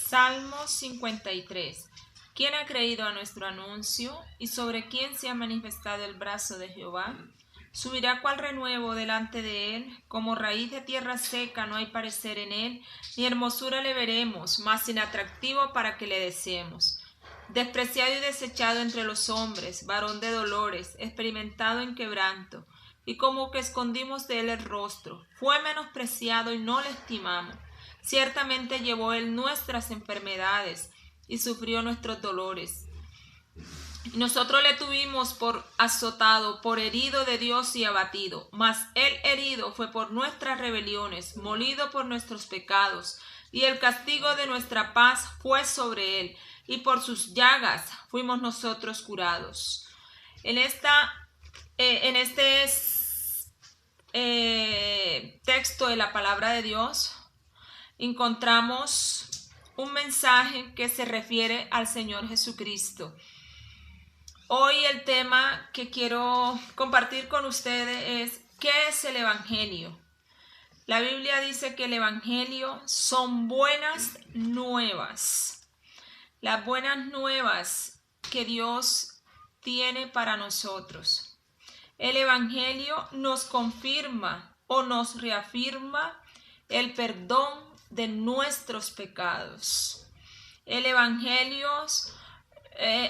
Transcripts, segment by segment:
Salmo 53. ¿Quién ha creído a nuestro anuncio? ¿Y sobre quién se ha manifestado el brazo de Jehová? Subirá cual renuevo delante de él, como raíz de tierra seca no hay parecer en él, ni hermosura le veremos, mas inatractivo para que le deseemos. Despreciado y desechado entre los hombres, varón de dolores, experimentado en quebranto, y como que escondimos de él el rostro. Fue menospreciado y no le estimamos. Ciertamente llevó él nuestras enfermedades y sufrió nuestros dolores. Y nosotros le tuvimos por azotado, por herido de Dios y abatido. Mas él herido fue por nuestras rebeliones, molido por nuestros pecados. Y el castigo de nuestra paz fue sobre él, y por sus llagas fuimos nosotros curados. En este texto de la palabra de Dios encontramos un mensaje que se refiere al Señor Jesucristo. Hoy el tema que quiero compartir con ustedes es ¿qué es el Evangelio? La Biblia dice que el Evangelio son buenas nuevas. Las buenas nuevas que Dios tiene para nosotros. El Evangelio nos confirma o nos reafirma el perdón de nuestros pecados. El Evangelio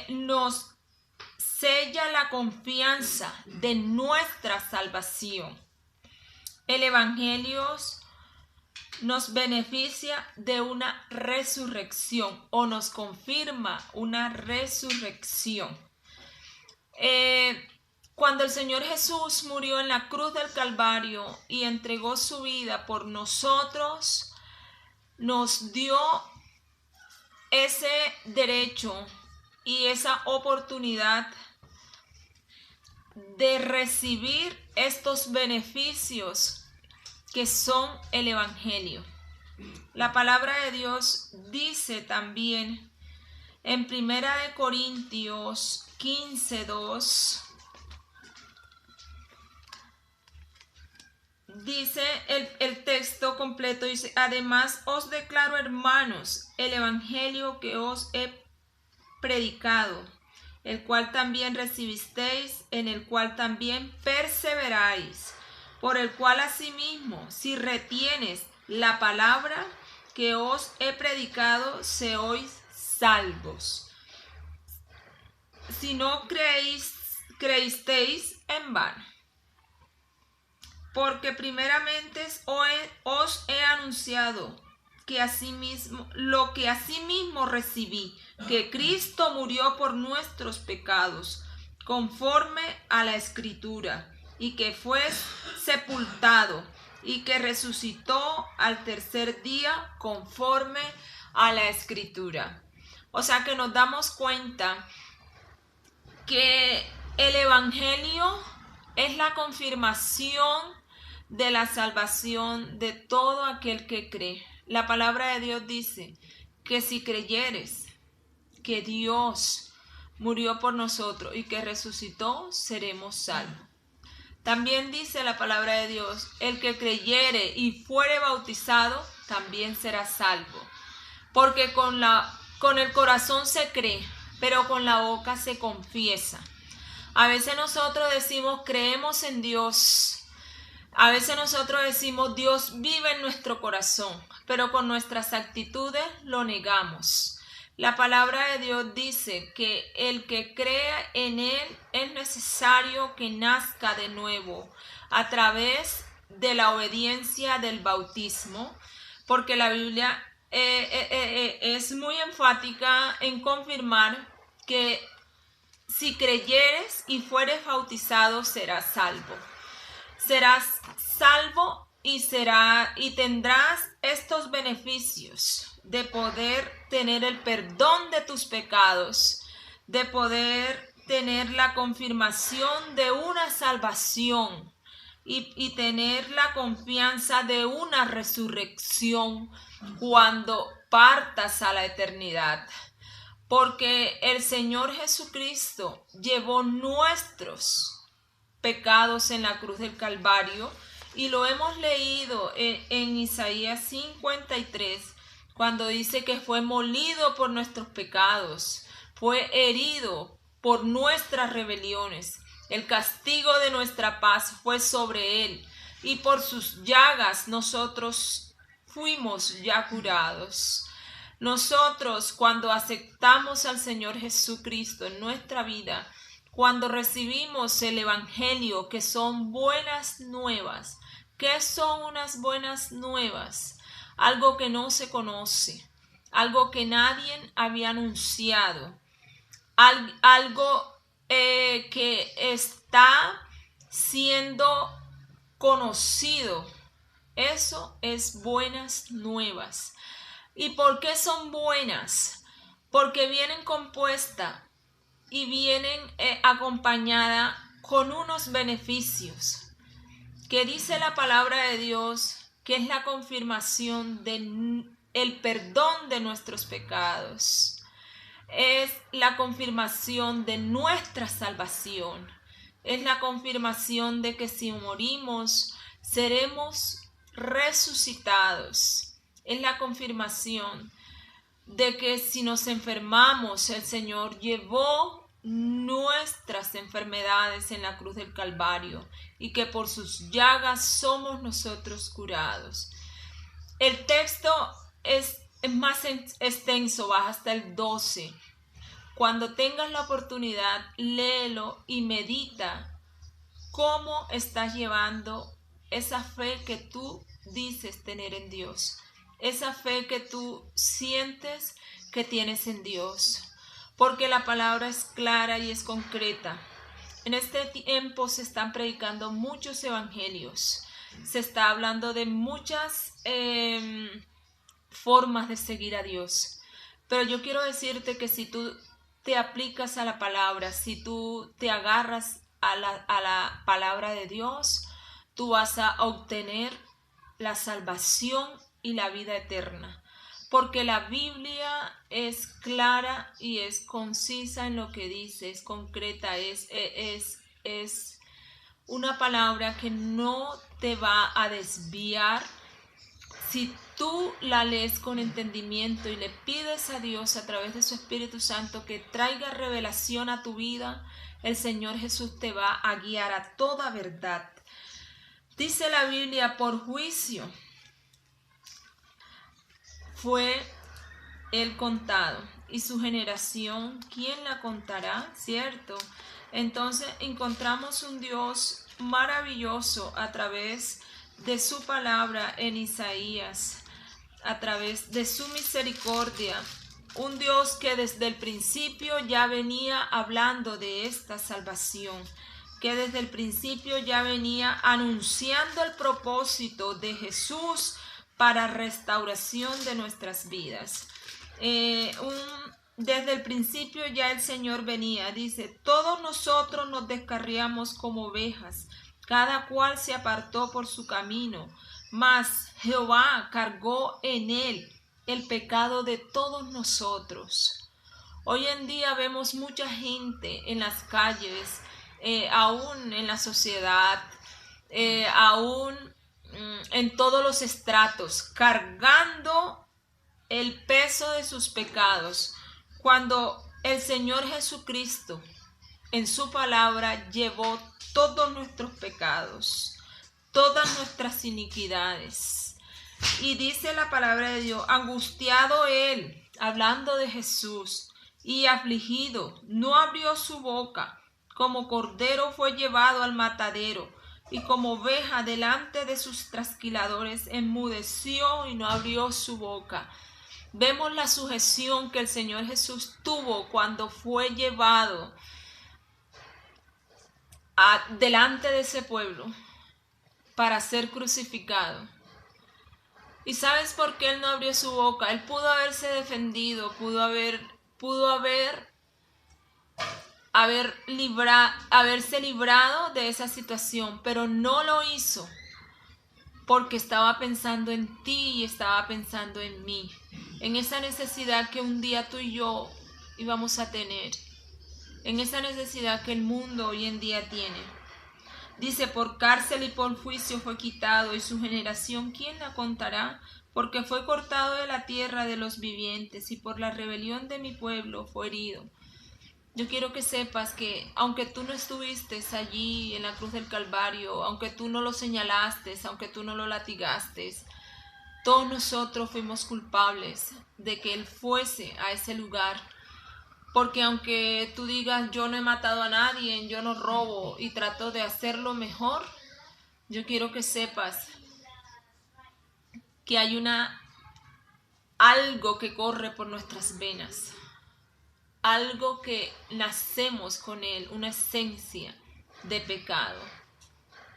nos sella la confianza de nuestra salvación. El Evangelio nos beneficia de una resurrección o nos confirma una resurrección. Cuando el Señor Jesús murió en la cruz del Calvario y entregó su vida por nosotros, nos dio ese derecho y esa oportunidad de recibir estos beneficios que son el Evangelio. La palabra de Dios dice también en 1 Corintios 15:2, dice el texto completo, dice: además os declaro, hermanos, el evangelio que os he predicado, el cual también recibisteis, en el cual también perseveráis, por el cual asimismo, si retienes la palabra que os he predicado, seois salvos. Si no creísteis en vano. Porque primeramente os he anunciado que lo que asimismo recibí, que Cristo murió por nuestros pecados, conforme a la Escritura, y que fue sepultado, y que resucitó al tercer día, conforme a la Escritura. O sea que nos damos cuenta que el Evangelio es la confirmación de la salvación de todo aquel que cree. La palabra de Dios dice que si creyeres que Dios murió por nosotros y que resucitó, seremos salvos. También dice la palabra de Dios: el que creyere y fuere bautizado, también será salvo. Porque con el corazón se cree, pero con la boca se confiesa. A veces nosotros decimos creemos en Dios. A veces nosotros decimos Dios vive en nuestro corazón, pero con nuestras actitudes lo negamos. La palabra de Dios dice que el que crea en Él es necesario que nazca de nuevo a través de la obediencia del bautismo, porque la Biblia es muy enfática en confirmar que si creyeres y fueres bautizado, serás salvo. Serás salvo y tendrás estos beneficios de poder tener el perdón de tus pecados, de poder tener la confirmación de una salvación y tener la confianza de una resurrección cuando partas a la eternidad. Porque el Señor Jesucristo llevó nuestros pecados en la cruz del Calvario y lo hemos leído en Isaías 53, cuando dice que fue molido por nuestros pecados, fue herido por nuestras rebeliones. El castigo de nuestra paz fue sobre él, y por sus llagas nosotros fuimos ya curados. Nosotros, cuando aceptamos al Señor Jesucristo en nuestra vida, cuando recibimos el Evangelio, que son buenas nuevas. ¿Qué son unas buenas nuevas? Algo que no se conoce, algo que nadie había anunciado, algo que está siendo conocido. Eso es buenas nuevas. ¿Y por qué son buenas? Porque vienen compuestas y vienen acompañadas con unos beneficios que dice la palabra de Dios, que es la confirmación del perdón de nuestros pecados, es la confirmación de nuestra salvación, es la confirmación de que si morimos seremos resucitados, es la confirmación de que si nos enfermamos, el Señor llevó nuestras enfermedades en la cruz del Calvario y que por sus llagas somos nosotros curados. El texto es más extenso, va hasta el 12. Cuando tengas la oportunidad, léelo y medita cómo estás llevando esa fe que tú dices tener en Dios. Esa fe que tú sientes que tienes en Dios, porque la palabra es clara y es concreta. En este tiempo se están predicando muchos evangelios, se está hablando de muchas formas de seguir a Dios, pero yo quiero decirte que si tú te aplicas a la palabra, si tú te agarras a la palabra de Dios, tú vas a obtener la salvación y la vida eterna, porque la Biblia es clara y es concisa en lo que dice, es concreta, es una palabra que no te va a desviar. Si tú la lees con entendimiento y le pides a Dios a través de su Espíritu Santo que traiga revelación a tu vida, el Señor Jesús te va a guiar a toda verdad. Dice la Biblia, por juicio fue él contado, y su generación, ¿quién la contará? ¿Cierto? Entonces encontramos un Dios maravilloso a través de su palabra en Isaías, a través de su misericordia, un Dios que desde el principio ya venía hablando de esta salvación, que desde el principio ya venía anunciando el propósito de Jesús para restauración de nuestras vidas. Desde el principio ya el Señor venía, dice, todos nosotros nos descarriamos como ovejas, cada cual se apartó por su camino, mas Jehová cargó en él el pecado de todos nosotros. Hoy en día vemos mucha gente en las calles, aún en la sociedad, aún en todos los estratos, cargando el peso de sus pecados, cuando el Señor Jesucristo en su palabra llevó todos nuestros pecados, todas nuestras iniquidades. Y dice la palabra de Dios, angustiado él, hablando de Jesús, y afligido, no abrió su boca, como cordero fue llevado al matadero, y como oveja delante de sus trasquiladores enmudeció y no abrió su boca. Vemos la sujeción que el Señor Jesús tuvo cuando fue llevado delante de ese pueblo para ser crucificado. ¿Y sabes por qué él no abrió su boca? Él pudo haberse defendido, pudo haberse librado de esa situación, pero no lo hizo porque estaba pensando en ti y estaba pensando en mí, en esa necesidad que un día tú y yo íbamos a tener, en esa necesidad que el mundo hoy en día tiene. Dice, por cárcel y por juicio fue quitado, y su generación, ¿quién la contará? porque fue cortado de la tierra de los vivientes, y por la rebelión de mi pueblo fue herido. Yo quiero que sepas que aunque tú no estuviste allí en la cruz del Calvario, aunque tú no lo señalaste, aunque tú no lo latigaste, todos nosotros fuimos culpables de que Él fuese a ese lugar. Porque aunque tú digas, yo no he matado a nadie, yo no robo y trato de hacerlo mejor, yo quiero que sepas que hay algo que corre por nuestras venas, algo que nacemos con él, una esencia de pecado.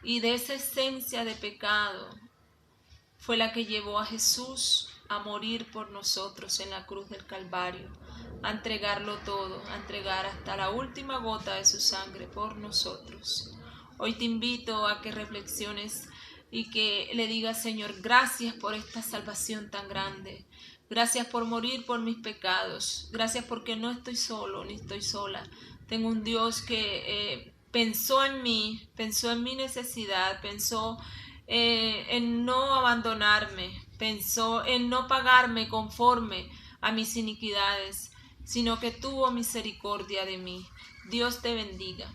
Y de esa esencia de pecado fue la que llevó a Jesús a morir por nosotros en la cruz del Calvario, a entregarlo todo, a entregar hasta la última gota de su sangre por nosotros. Hoy te invito a que reflexiones y que le digas, Señor, gracias por esta salvación tan grande. Gracias por morir por mis pecados. Gracias porque no estoy solo ni estoy sola. Tengo un Dios que pensó en mí, pensó en mi necesidad, pensó en no abandonarme, pensó en no pagarme conforme a mis iniquidades, sino que tuvo misericordia de mí. Dios te bendiga.